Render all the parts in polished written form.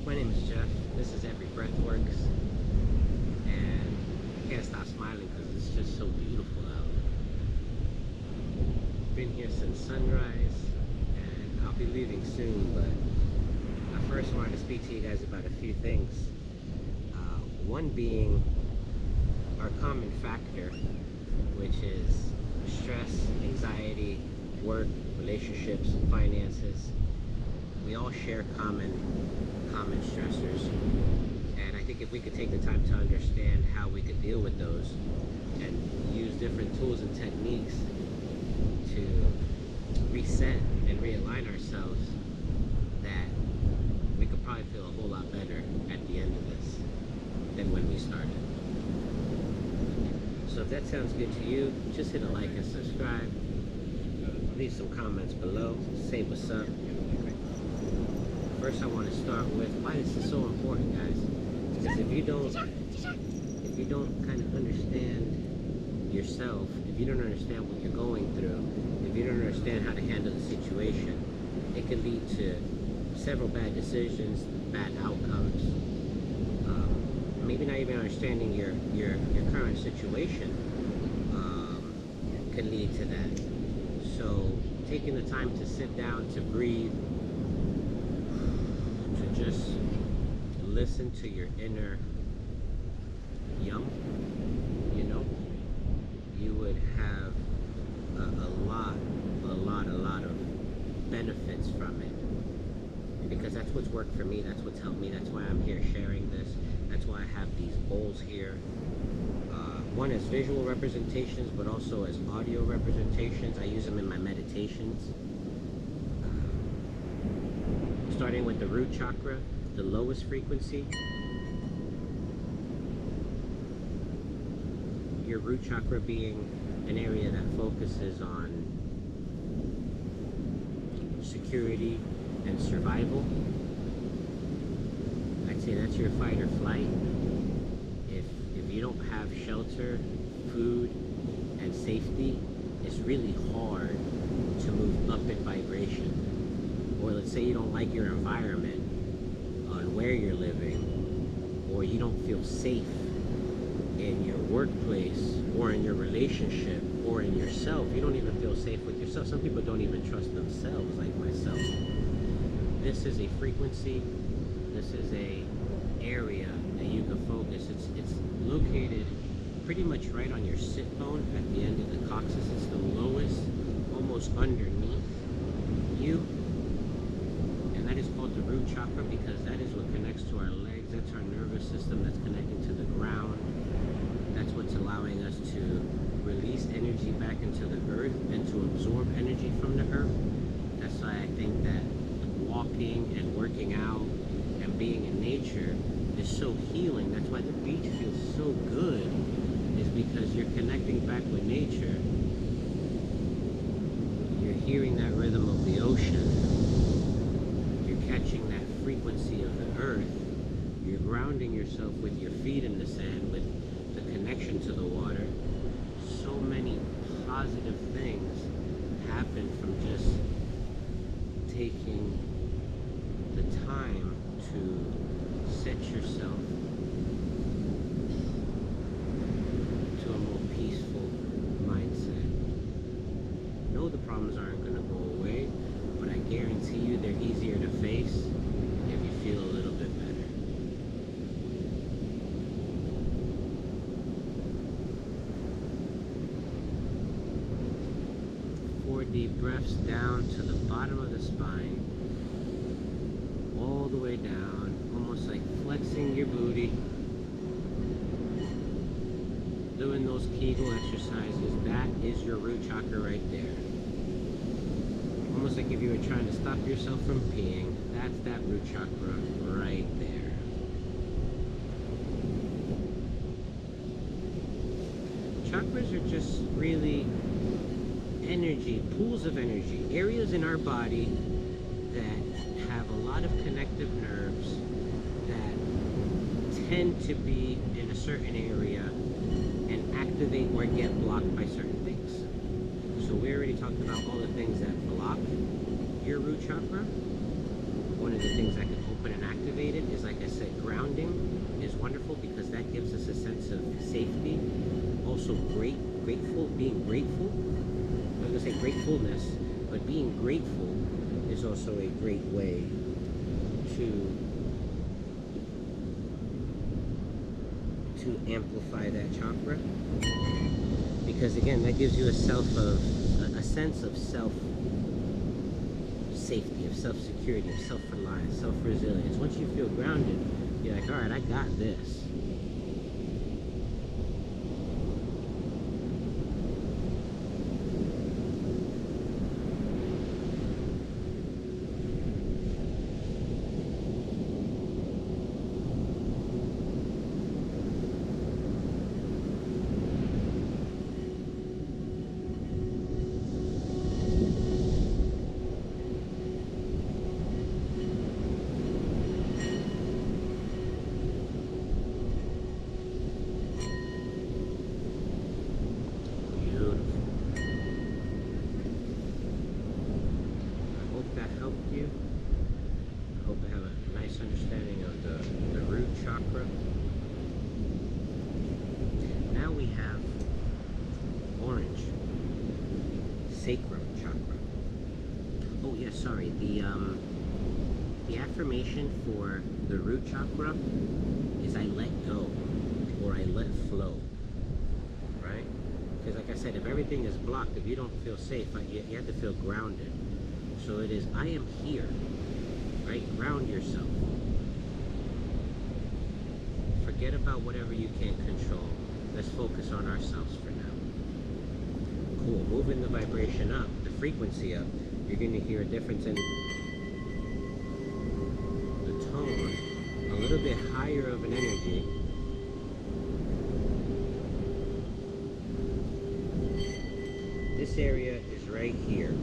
My name is Jeff. This is Every Breath Works, and I can't stop smiling because it's just so beautiful out. Been here since sunrise, and I'll be leaving soon, but I first wanted to speak to you guys about a few things. One being our common factor, which is stress, anxiety, work, relationships, finances. We all share common stressors, and I think if we could take the time to understand how we could deal with those and use different tools and techniques to reset and realign ourselves, that we could probably feel a whole lot better at the end of this than when we started. So if that sounds good to you, just hit a like and subscribe. Leave some comments below. Say what's up. First, I want to start with why this is so important, guys. Because if you don't kind of understand yourself, if you don't understand what you're going through, if you don't understand how to handle the situation, it can lead to several bad decisions, bad outcomes. Maybe not even understanding your current situation can lead to that. So taking the time to sit down, to breathe, to just listen to your inner yum, you would have a lot of benefits from it. Because that's what's worked for me, that's what's helped me, that's why I'm here sharing this, that's why I have these bowls here. One as visual representations, but also as audio representations. I use them in my meditations. Starting with the root chakra, the lowest frequency. Your root chakra being an area that focuses on security and survival. I'd say that's your fight or flight. If you don't have shelter, food, and safety, it's really hard to move up in vibration. Or let's say you don't like your environment on where you're living, or you don't feel safe in your workplace, or in your relationship, or in yourself. You don't even feel safe with yourself. Some people don't even trust themselves, like myself. This is a frequency. This is a area that you can focus. It's located pretty much right on your sit bone at the end of the coccyx. It's the lowest, almost underneath you. And that is called the root chakra because that is what connects to our legs. That's our nervous system that's connecting to the ground. That's what's allowing us to release energy back into the earth and to absorb energy from the earth. That's why I think that walking and working out and being in nature is so healing. That's why the beach feels so good, is because you're connecting back with nature. You're hearing that rhythm of the ocean. You're catching that frequency of the earth. You're grounding yourself with your feet in the sand, with the connection to the water. So many positive things happen from just taking the time to set yourself to a more peaceful mindset. No, the problems aren't going to go away, but I guarantee you they're easier to face if you feel a little bit better. Four deep breaths down to the bottom of the spine, all the way down, almost like flexing your booty, doing those Kegel exercises. That is your root chakra right there. Almost like if you were trying to stop yourself from peeing. That's that root chakra right there. Chakras are just really energy, pools of energy, areas in our body that have a lot of connective nerves that tend to be in a certain area and activate or get blocked by certain things. So we already talked about all the things that block your root chakra. One of the things that can open and activate it is also grateful, being grateful. I was gonna say gratefulness, but being grateful is also a great way to amplify that chakra, because again, that gives you a sense of self safety, of self security, of self reliance, self resilience. Once you feel grounded, you're like, all right, I got this. Understanding of the root chakra. Now we have orange, sacrum chakra. Oh yeah, sorry. The affirmation for the root chakra is I let go, or I let flow. Right? Because like I said, if everything is blocked, if you don't feel safe, you have to feel grounded. So it is I am here. Right? Ground yourself. Forget about whatever you can't control. Let's focus on ourselves for now. Cool. Moving the vibration up, the frequency up, you're going to hear a difference in the tone, a little bit higher of an energy. This area is right here.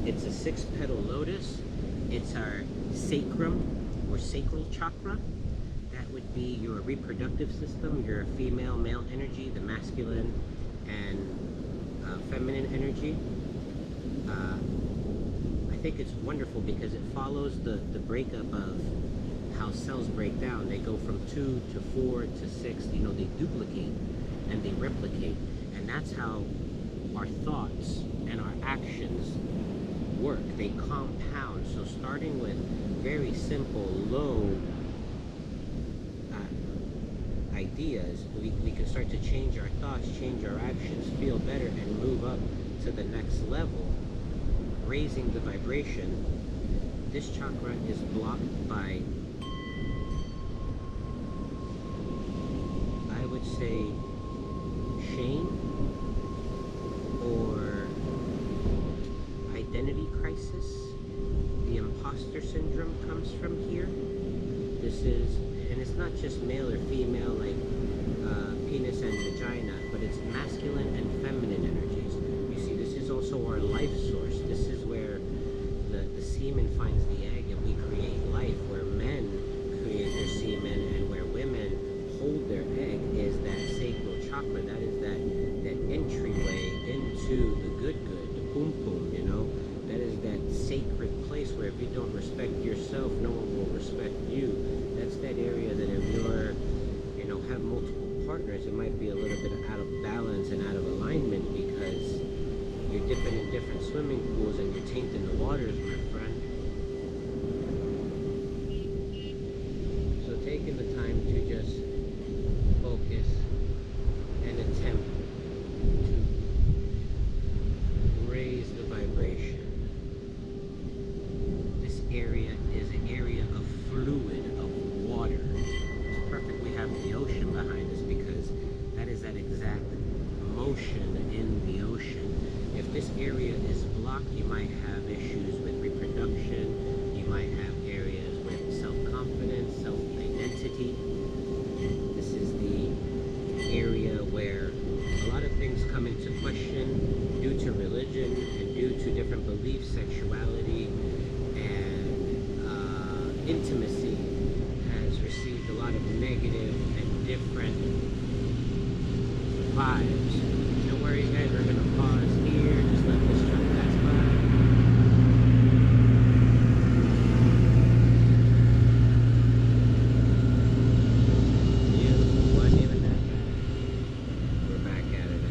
It's a 6-petal lotus. It's our sacrum or sacral chakra. That would be your reproductive system, your female, male energy, the masculine and feminine energy. I think it's wonderful because it follows the breakup of how cells break down. They go from 2 to 4 to 6, you know, they duplicate and they replicate. And that's how our thoughts and our actions work. They compound. So starting with very simple, low ideas, we can start to change our thoughts, change our actions, feel better, and move up to the next level, raising the vibration. This chakra is blocked by, I would say, shame or identity crisis. The imposter syndrome comes from here. This is, and it's not just male or female, like penis and vagina, but it's masculine and feminine energies. You see, this is also our life source. This is where the semen finds the egg and we create life, where men create their semen and where women hold their egg is that sacral chakra. That is that entryway into the good, the pum pum, you know. That is that sacred place where if you don't respect yourself, no one will respect you. That's that area that if you're, you know, have multiple partners, it might be a little bit out of balance and out of alignment because you're dipping in different swimming pools and you're tainting the waters, my friend. So taking the time to just focus and attempt to raise the vibration. This area is an area of fluid, of water. It's perfect we have the ocean behind us because that is that exact motion in the ocean. If this area is blocked, you might have issues with reproduction. You might have areas with self-confidence, self-identity. This is the area where a lot of things come into question due to religion and due to different beliefs, sexuality, and intimacy has received a lot of negative and different vibes. Don't worry guys, we're going to pause here, just let this truck pass by. Beautiful, wasn't even that bad. We're back at it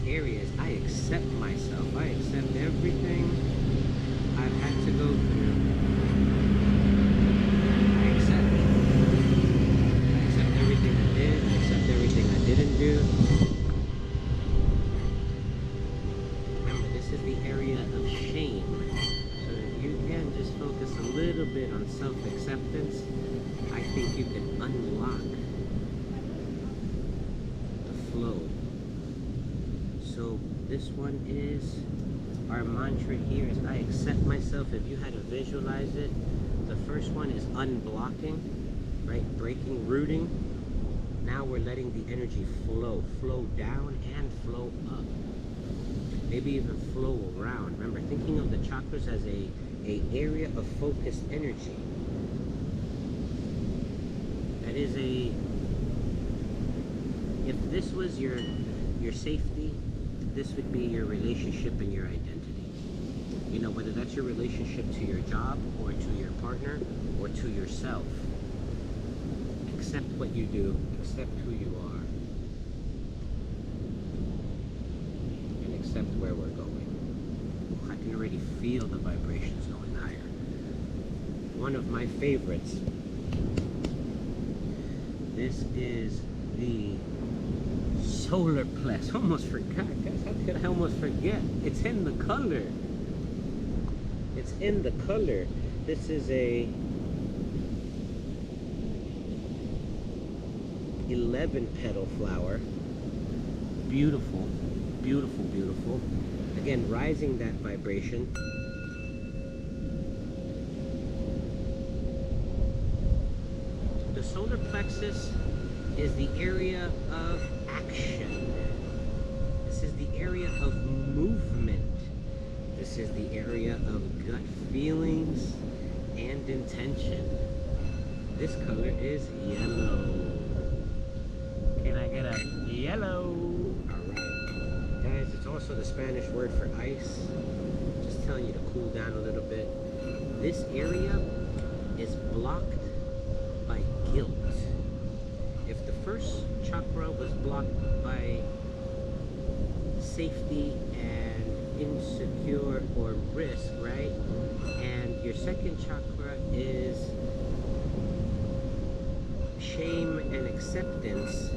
area is I accept myself. I accept everything I've had to go through. I accept. I accept everything I did. I accept everything I didn't do. Remember, this is the area of shame. So if you can just focus a little bit on self-acceptance, I think you can unlock the flow. So this one is, our mantra here is I accept myself. If you had to visualize it, the first one is unblocking, right? Breaking, rooting. Now we're letting the energy flow down and flow up. Maybe even flow around. Remember, thinking of the chakras as a area of focused energy. That is if this was your safety, this would be your relationship and your identity. You know, whether that's your relationship to your job or to your partner or to yourself. Accept what you do, accept who you are, and accept where we're going. I can already feel the vibrations going higher. One of my favorites. This is the solar plex. Almost forgot, guys. How could I almost forget? It's in the color. It's in the color. This is a 11 petal flower. Beautiful, beautiful, beautiful. Again, rising that vibration. The solar plexus is the area of action. This is the area of movement. This is the area of gut feelings and intention. This color is yellow. Can I get a yellow? Alright. Guys, it's also the Spanish word for ice. Just telling you to cool down a little bit. This area is blocked by guilt. If the first chakra was blocked by safety and insecure or risk, right? And your second chakra is shame and acceptance,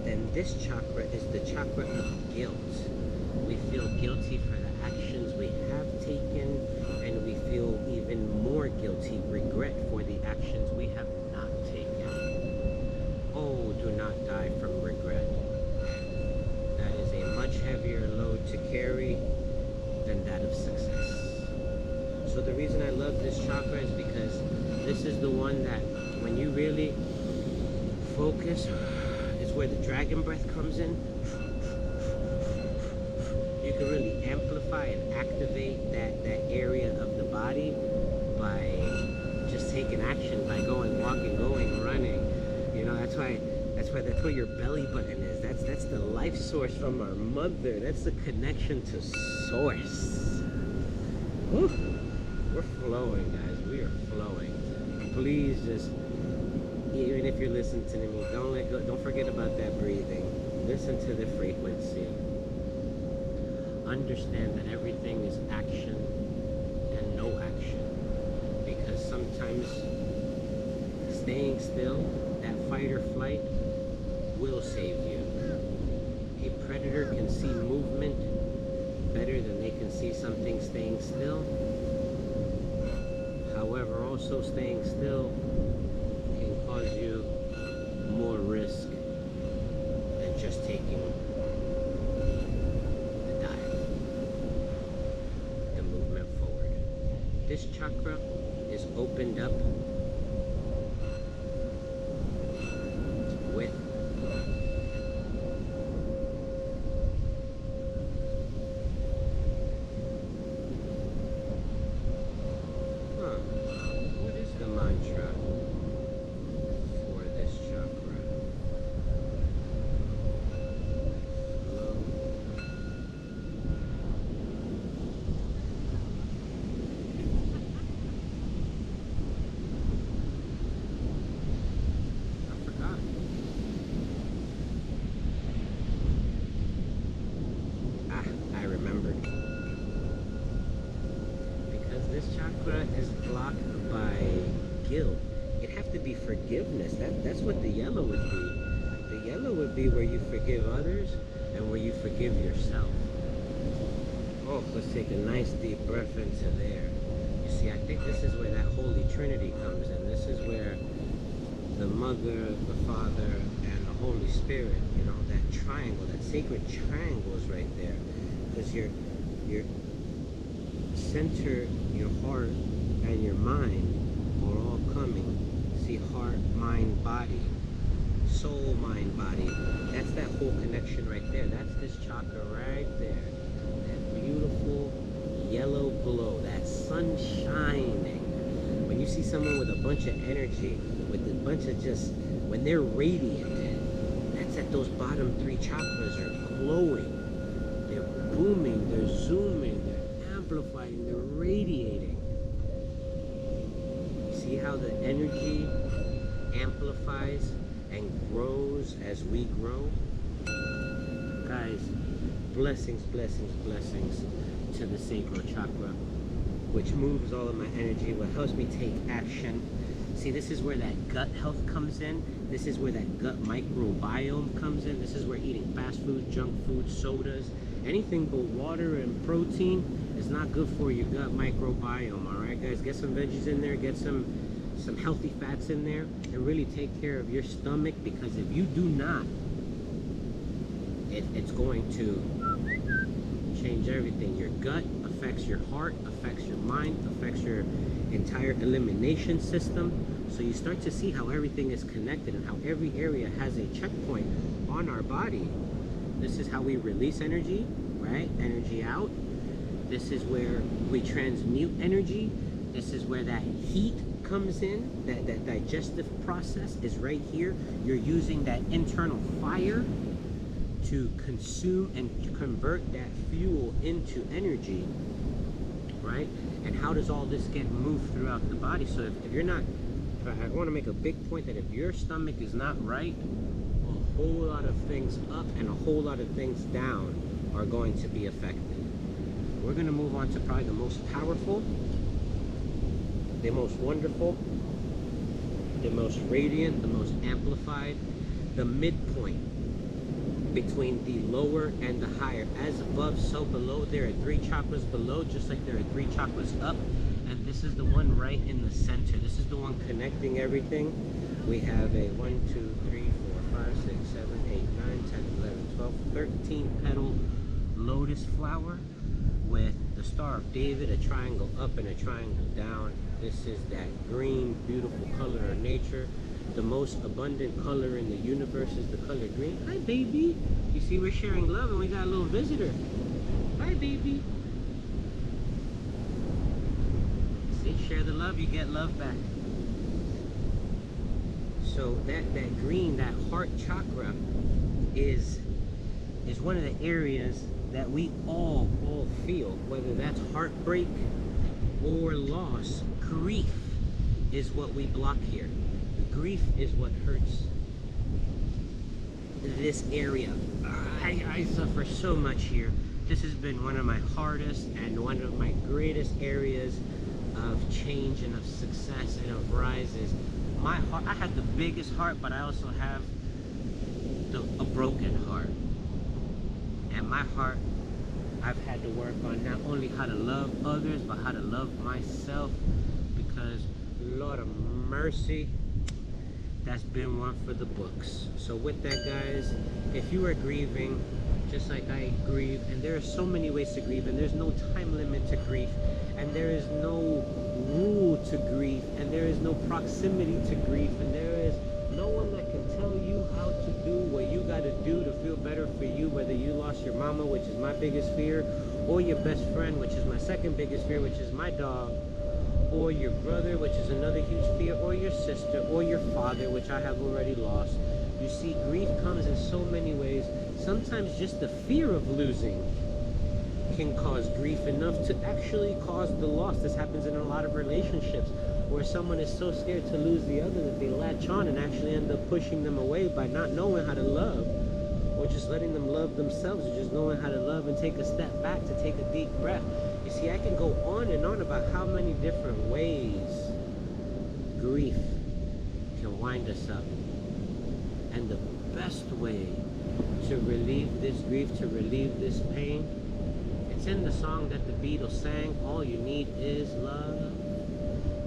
then this chakra is the chakra of guilt. We feel guilty for the actions we have taken, and we feel even more guilty, regret for the actions we have not taken. Oh, do not die from regret. That is a much heavier load to carry than that of success. So the reason I love this chakra is because this is the one that when you really focus, is where the dragon breath comes in. You can really amplify and activate that area of the body by just taking action, by going, walking, going, running. You know, that's where your belly button is. That's the life source from our mother. That's the connection to source. Whew. We're flowing, guys. We are flowing. Please just, even if you're listening to me, don't forget about that breathing. Listen to the frequency. Understand that everything is action and no action. Because sometimes staying still, that fight or flight, will save you. A predator can see movement better than they can see something staying still. However, also staying still can cause you more risk than just taking the dive, the movement forward. This chakra is opened up with what is the mantra for this chakra? Flow. blocked by guilt, it'd have to be forgiveness. That's what the yellow would be. The yellow would be where you forgive others and where you forgive yourself. Oh, let's take a nice deep breath into there. You see, I think this is where that Holy Trinity comes in. This is where the Mother, the Father, and the Holy Spirit, you know, that triangle, that sacred triangle is right there. Because your center, your heart, and your mind are all coming. See, heart, mind, body, soul, mind, body. That's that whole connection right there. That's this chakra right there. That beautiful yellow glow, that sun shining. When you see someone with a bunch of energy, with a bunch of just, when they're radiant, that's that those bottom three chakras are glowing. They're booming, they're zooming, they're amplifying, they're radiating. You see how the energy amplifies and grows as we grow? Guys, blessings, blessings, blessings to the sacral chakra, which moves all of my energy, what helps me take action. See, this is where that gut health comes in. This is where that gut microbiome comes in. This is where eating fast food, junk food, sodas, anything but water and protein is not good for your gut microbiome. All right, guys, get some veggies in there, get some healthy fats in there, and really take care of your stomach, because if you do not, it's going to change everything. Your gut affects your heart, affects your mind, affects your entire elimination system. So you start to see how everything is connected and how every area has a checkpoint on our body. This is how we release energy, right? Energy out. This is where we transmute energy. This is where that heat comes in. That digestive process is right here. You're using that internal fire to consume and convert that fuel into energy, right? And how does all this get moved throughout the body? So if you're not, I want to make a big point that if your stomach is not right, a whole lot of things up and a whole lot of things down are going to be affected. We're going to move on to probably the most powerful, the most wonderful, the most radiant, the most amplified, the midpoint between the lower and the higher. As above, so below. There are three chakras below, just like there are three chakras up. And this is the one right in the center. This is the one connecting everything. We have a 1, 2, 3, 4, 5, 6, 7, 8, 9, 10, 11, 12, 13 petal lotus flower with the Star of David, a triangle up and a triangle down. This is that green, beautiful color of nature. The most abundant color in the universe is the color green. Hi, baby. You see, we're sharing love and we got a little visitor. Hi, baby. See, share the love, you get love back. So that green, that heart chakra is one of the areas that we all feel, whether that's heartbreak or loss. Grief is what we block here. Grief is what hurts this area. I suffer so much here. This has been one of my hardest and one of my greatest areas of change and of success and of rises. My heart, I have the biggest heart, but I also have a broken heart. And my heart, I've had to work on not only how to love others, but how to love myself, because Lord of mercy, that's been one for the books. So with that, guys, if you are grieving, just like I grieve, and there are so many ways to grieve, and there's no time limit to grief, and there is no rule to grief, and there is no proximity to grief, and there is no one that can tell you how to do what you got to do to feel better for you, whether you lost your mama, which is my biggest fear, or your best friend, which is my second biggest fear, which is my dog, or your brother, which is another huge fear, or your sister, or your father, which I have already lost. You see, grief comes in so many ways. Sometimes just the fear of losing can cause grief enough to actually cause the loss. This happens in a lot of relationships, where someone is so scared to lose the other that they latch on and actually end up pushing them away by not knowing how to love, or just letting them love themselves, or just knowing how to love and take a step back to take a deep breath. You see, I can go on and on about how many different ways grief can wind us up. And the best way to relieve this grief, to relieve this pain, it's in the song that the Beatles sang, all you need is love.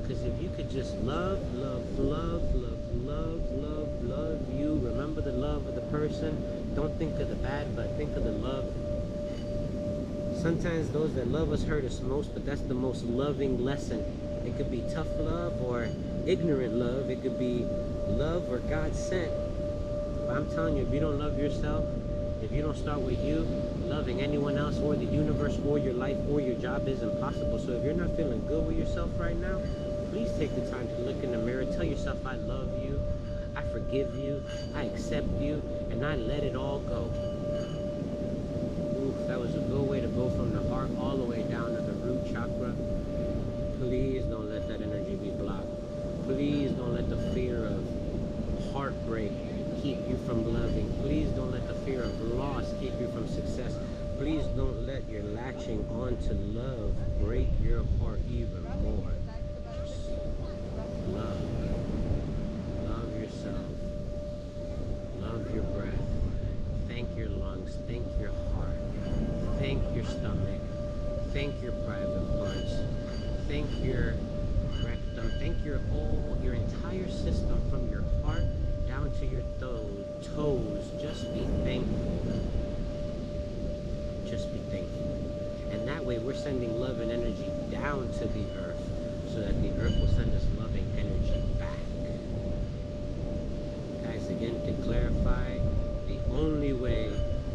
Because if you could just love, love, love, love, love, love, love you, remember the love of the person, don't think of the bad, but think of the love. Sometimes those that love us hurt us most, but that's the most loving lesson. It could be tough love or ignorant love. It could be love or God sent. But I'm telling you, if you don't love yourself, if you don't start with you, loving anyone else or the universe or your life or your job is impossible. So if you're not feeling good with yourself right now, please take the time to look in the mirror. Tell yourself, I love you, I forgive you, I accept you, and I let it all go. Ooh, that was a good way to go from the heart all the way down to the root chakra. Please don't let that energy be blocked. Please don't let the fear of heartbreak keep you from loving. Please don't let the fear of loss keep you from success. Please don't let your latching onto love break your heart even more. Love. Love yourself. Love your breath. Thank your lungs. Thank your heart. Thank your stomach. Thank your private parts. Thank your rectum. Thank your entire system from your heart down to your toes. Just be thankful. Just be thankful. And that way we're sending love and energy down to the earth so that the earth will send us loving energy back. Guys, again, to clarify, the only way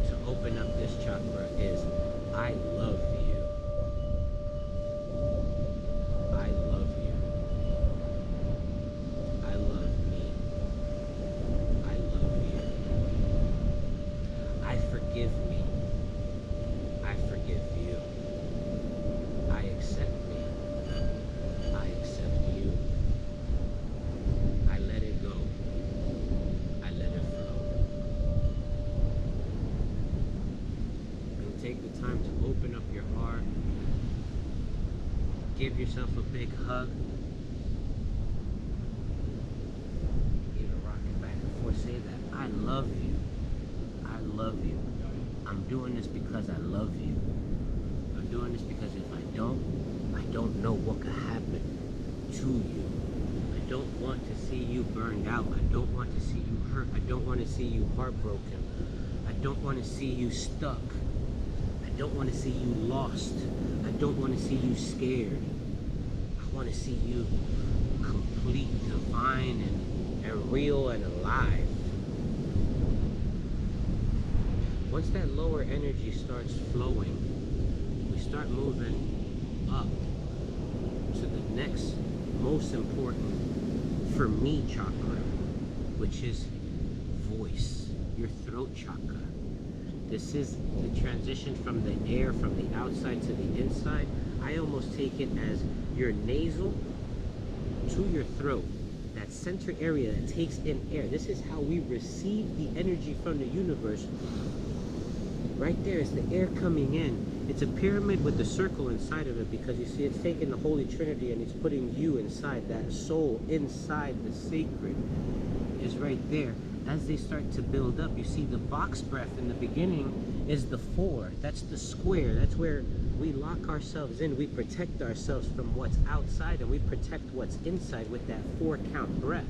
to open up this chakra is I love you. I love you. I love me. I love you. I forgive me. I forgive you. I accept me. I accept you. I let it go. I let it flow. And take the time to open up your heart. Give yourself a big hug. Even rock it back and forth. Say that. I love you. I love you. I'm doing this because I love you. I'm doing this because if I don't know what could happen to you. I don't want to see you burned out. I don't want to see you hurt. I don't want to see you heartbroken. I don't want to see you stuck. I don't want to see you lost. I don't want to see you scared. I want to see you complete, divine, and real and alive. Once that lower energy starts flowing, we start moving up to the next most important for me chakra, which is voice, your throat chakra. This is the transition from the air from the outside to the inside. I almost take it as your nasal to your throat, that center area that takes in air. This is how we receive the energy from the universe. Right there is the air coming in. It's a pyramid with the circle inside of it because you see it's taking the Holy Trinity and it's putting you inside, that soul inside the sacred is right there. As they start to build up, you see the box breath in the beginning is the 4. That's the square. That's where we lock ourselves in. We protect ourselves from what's outside and we protect what's inside with that 4 count breath.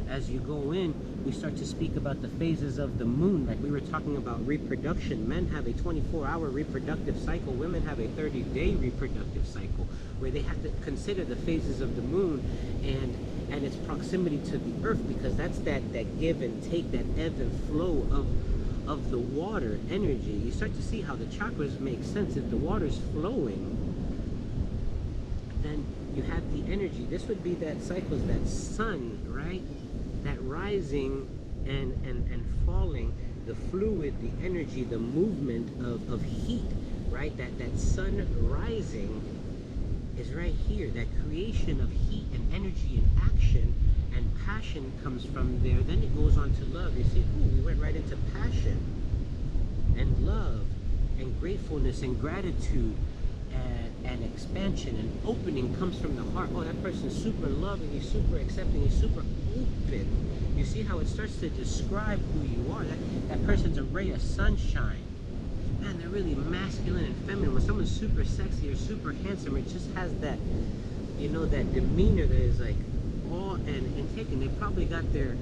As you go in, we start to speak about the phases of the moon. Like we were talking about reproduction. Men have a 24-hour reproductive cycle. Women have a 30-day reproductive cycle where they have to consider the phases of the moon and its proximity to the earth, because that's that give and take, that ebb and flow of the water energy. You start to see how the chakras make sense. If the water's flowing, then you have the energy. This would be that cycle, that sun, right? That rising and falling, the fluid, the energy, the movement of heat, right? That sun rising is right here. That creation of heat and energy and action and passion comes from there. Then it goes on to love. You see, we went right into passion and love and gratefulness and gratitude and expansion and opening comes from the heart. Oh, that person's super loving, he's super accepting, he's super open. You see how it starts to describe who you are. That person's a ray of sunshine. Man, they're really masculine and feminine. When someone's super sexy or super handsome, it just has that, you know, that demeanor that is like awe and taken. They probably got their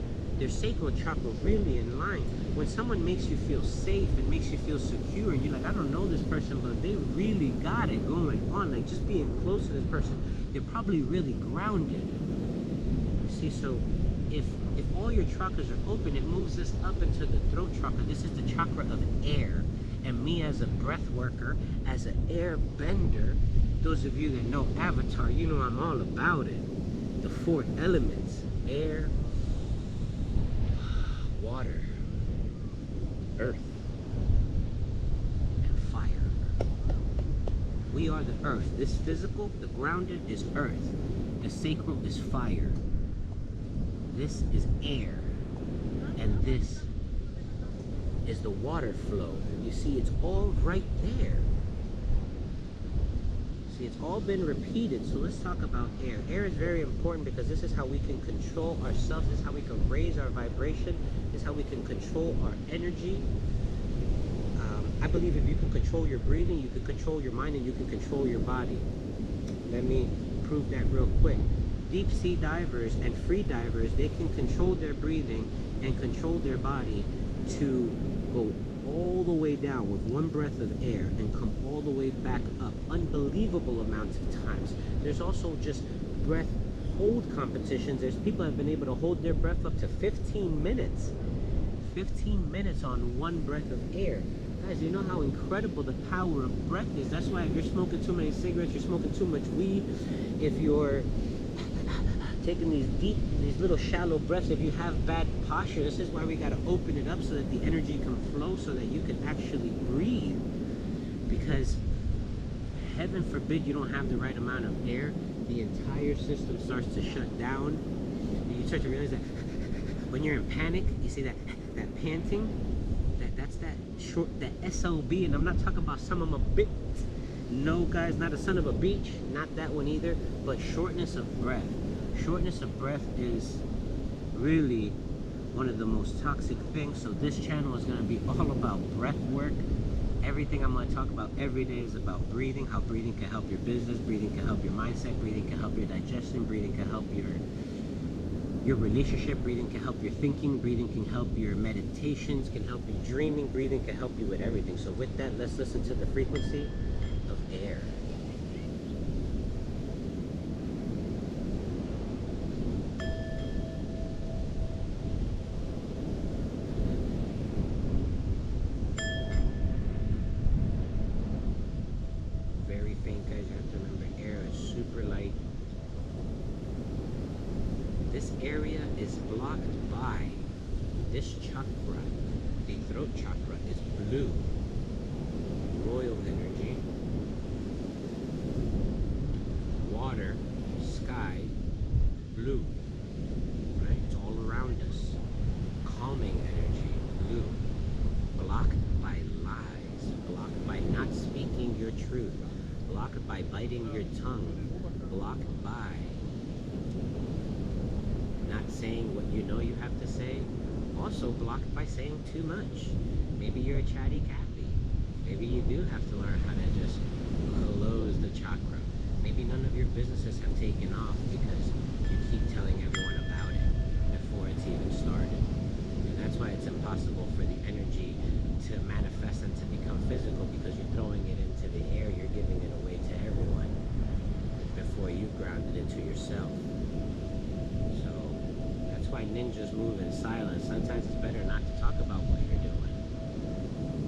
sacral chakra really in line. When someone makes you feel safe and makes you feel secure, and you're like, I don't know this person, but they really got it going on. Like, just being close to this person, they're probably really grounded. You see, so if all your chakras are open, it moves us up into the throat chakra. This is the chakra of air. And me as a breath worker, as an air bender, those of you that know Avatar, you know I'm all about it. The four elements: air, water, earth, and fire. We are the earth. This physical, the grounded, is earth. The sacral is fire. This is air. And this is the water flow. You see, it's all right there. See, it's all been repeated. So let's talk about air. Air is very important because this is how we can control ourselves. This is how we can raise our vibration. This is how we can control our energy. I believe if you can control your breathing, you can control your mind, and you can control your body. Let me prove that real quick. Deep sea divers and free divers, they can control their breathing and control their body to go all the way down with one breath of air and come all the way back up unbelievable amounts of times. There's also just breath hold competitions. There's people that have been able to hold their breath up to 15 minutes. 15 minutes on one breath of air. Guys, you know how incredible the power of breath is. That's why if you're smoking too many cigarettes, you're smoking too much weed, if you're taking these little shallow breaths, if you have bad posture, this is why we got to open it up so that the energy can flow, so that you can actually breathe. Because heaven forbid you don't have the right amount of air, the entire system starts to shut down. And you start to realize that when you're in panic, you see that panting, that's that SOB, and I'm not talking about some of a bit. No, guys, not a son of a beach, not that one either, but shortness of breath. Shortness of breath is really one of the most toxic things. So this channel is going to be all about breath work. Everything I'm going to talk about every day is about breathing, how breathing can help your business, breathing can help your mindset, breathing can help your digestion, breathing can help your relationship, breathing can help your thinking, breathing can help your meditations, can help you dreaming, breathing can help you with everything. So with that, let's listen to the frequency of air. Very faint, guys. You have to remember, air is super light. This area is blocked by this chakra. The throat chakra is blue, royal energy. Water, sky, blue. Right? It's all around us. Calming energy, blue. Blocked by lies, blocked by not speaking your truth, blocked by biting your tongue, blocked by not saying what you know you have to say, also blocked by saying too much. Maybe you're a chatty Cathy. Maybe you do have to learn how to just close the chakra. Maybe none of your businesses have taken off because you keep telling everyone about it before it's even started. And that's why it's impossible for the energy to manifest and to become physical, because you're throwing it into the air, you're giving it away to everyone before you ground it into yourself. So that's why ninjas move in silence. Sometimes it's better not to talk about what you're doing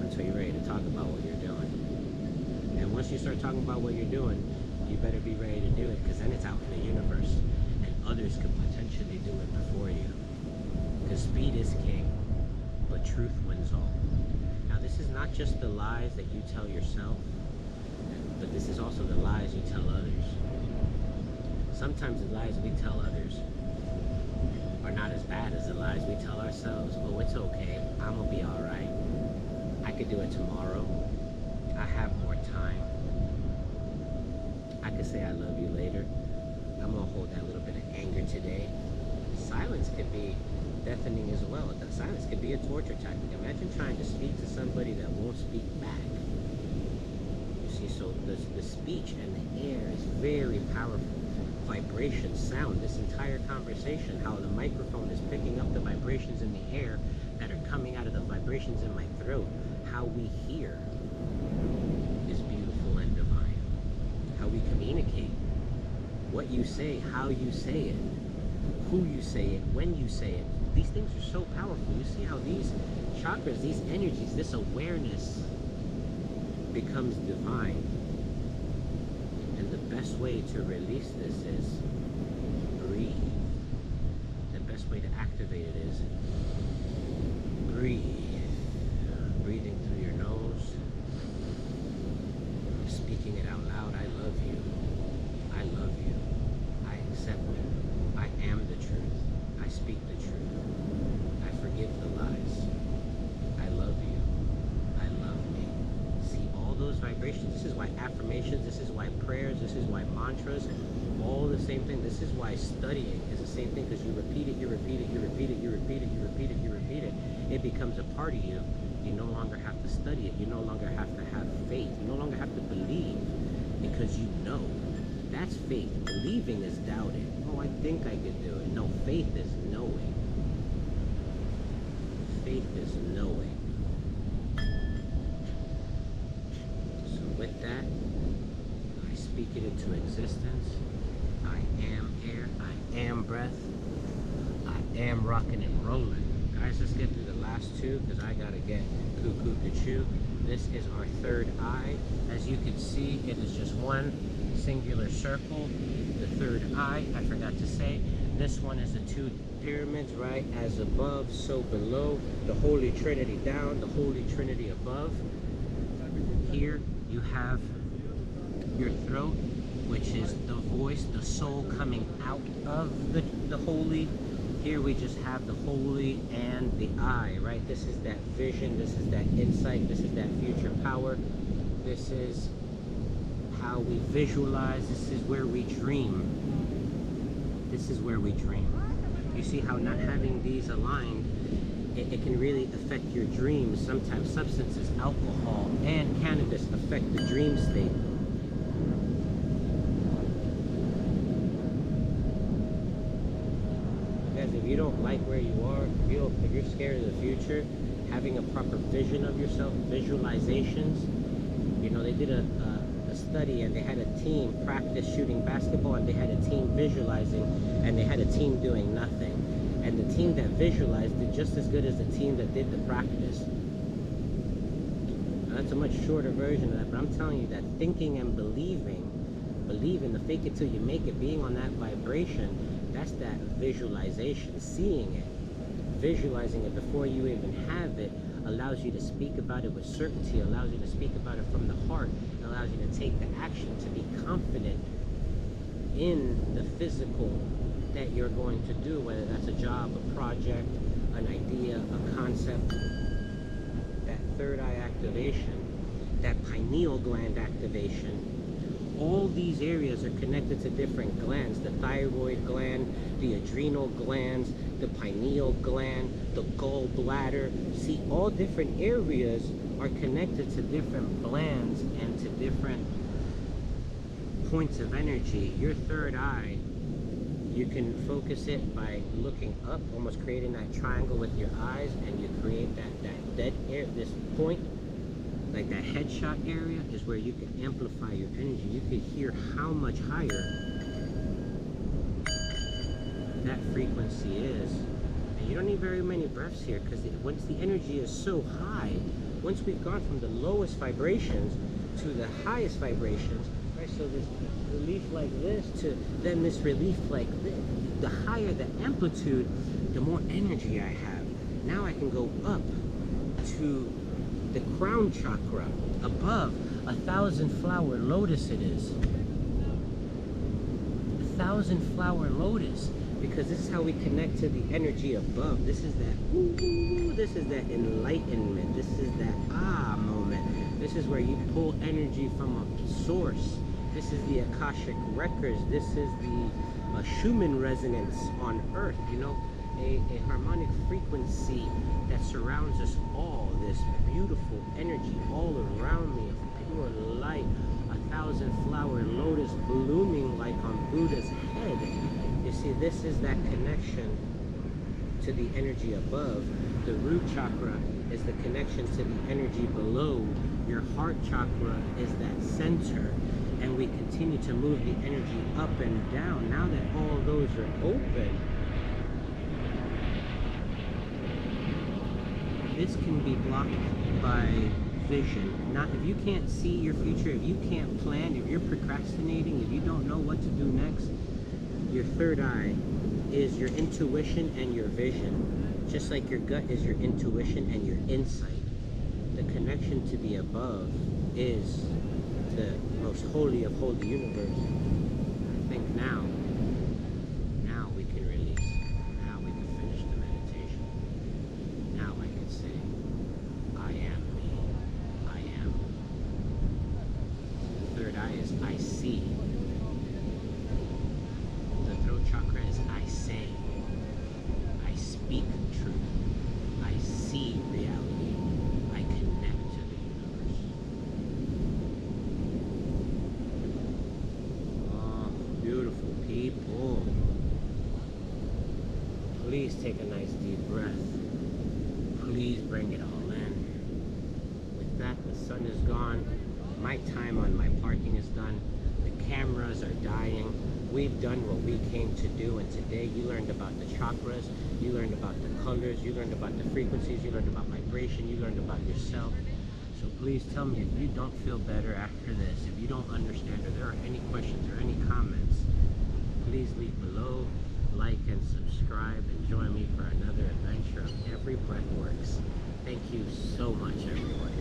until you're ready to talk about what you're doing. And once you start talking about what you're doing, you better be ready to do it, because then it's out in the universe and others could potentially do it before you. Because speed is king, but truth wins all. Now, this is not just the lies that you tell yourself, but this is also the lies you tell others. Sometimes the lies we tell others are not as bad as the lies we tell ourselves. Oh, it's okay, I'm gonna be all right. I could do it tomorrow. I have more time. could say I love you later. I'm gonna hold that little bit of anger today. Silence could be deafening as well. Silence could be a torture tactic. Imagine trying to speak to somebody that won't speak back. You see, so the speech and the air is very powerful. Vibration, sound, this entire conversation, how the microphone is picking up the vibrations in the air that are coming out of the vibrations in my throat. How we hear is beautiful and divine. How we communicate, what you say, how you say it, who you say it, when you say it. These things are so powerful. You see how these chakras, these energies, this awareness becomes divine. And the best way to release this is breathe. The best way to activate it is breathe. Breathing through your nose, speaking it out loud. I love you. I love you. I accept you. I am the truth. I speak the truth. I forgive the lies. I love you. I love me. See all those vibrations. This is why affirmations, this is why prayers, this is why mantras, all the same thing. This is why studying is the same thing, because you repeat it, you repeat it, you repeat it, you repeat it, you repeat it, you repeat it. It becomes a part of you. You no longer have to study it. You no longer have to have faith. You no longer have to believe, because you know. That's faith. Believing is doubting. Oh, I think I could do it. No, faith is knowing. Faith is knowing. So with that, I speak it into existence. I am air. I am breath. I am rocking and rolling. Guys, let's get through the last two, because I gotta get cuckoo choo. This is our third eye. As you can see, it is just one singular circle. The third eye, I forgot to say, this one is the two pyramids, right? As above, so below. The Holy Trinity down, the Holy Trinity above. Here you have your throat, which is the voice, the soul coming out of the holy. Here we just have the holy and the eye, right? This is that vision, this is that insight, this is that future power. This is how we visualize, this is where we dream. This is where we dream. You see how not having these aligned, it can really affect your dreams. Sometimes substances, alcohol, and cannabis affect the dream state. If you don't like where you are, if you're scared of the future, having a proper vision of yourself, visualizations. You know, they did a study, and they had a team practice shooting basketball, and they had a team visualizing, and they had a team doing nothing. And the team that visualized did just as good as the team that did the practice. Now, that's a much shorter version of that, but I'm telling you that thinking and believing, the fake it till you make it, being on that vibration, that's that visualization. Seeing it, visualizing it before you even have it, allows you to speak about it with certainty, allows you to speak about it from the heart, and allows you to take the action to be confident in the physical that you're going to do, whether that's a job, a project, an idea, a concept. That third eye activation, that pineal gland activation, all these areas are connected to different glands. The thyroid gland, the adrenal glands, the pineal gland, the gallbladder. See, all different areas are connected to different glands and to different points of energy. Your third eye, you can focus it by looking up, almost creating that triangle with your eyes, and you create that dead air, this point. Like that headshot area is where you can amplify your energy. You can hear how much higher that frequency is. And you don't need very many breaths here, because once the energy is so high, once we've gone from the lowest vibrations to the highest vibrations, right? So this relief like this to then this relief like this. The higher the amplitude, the more energy I have. Now I can go up to the crown chakra, above 1,000 flower lotus it is. 1,000 flower lotus, because this is how we connect to the energy above. This is that ooh, this is that enlightenment. This is that ah moment. This is where you pull energy from a source This is the Akashic records. This is the Schumann resonance on Earth. You know, a harmonic frequency that surrounds us all. This beautiful energy all around me of pure light. 1,000-flower lotus blooming like on Buddha's head. You see, this is that connection to the energy above. The root chakra is the connection to the energy below. Your heart chakra is that center, and we continue to move the energy up and down. Now that all those are open, this can be blocked by vision. Not if you can't see your future, if you can't plan, if you're procrastinating, if you don't know what to do next, your third eye is your intuition and your vision. Just like your gut is your intuition and your insight. The connection to the above is the most holy of holy universe. I think now we can release. Now we can finish the meditation. Now I can say, I am me. I am. The third eye is I see. The throat chakra is I say. I speak truth. I see reality. I connect to the universe. Oh, beautiful people. Please take a nice deep breath. Please bring it all in. With that, the sun is gone. My time on my parking is done. The cameras are dying. We've done what we came to do, and today you learned about the chakras, you learned about the colors, you learned about the frequencies, you learned about vibration, you learned about yourself. So please tell me if you don't feel better after this, if you don't understand, or there are any questions or any comments, please leave below, like and subscribe, and join me for another adventure of Every Breath Works. Thank you so much, everyone.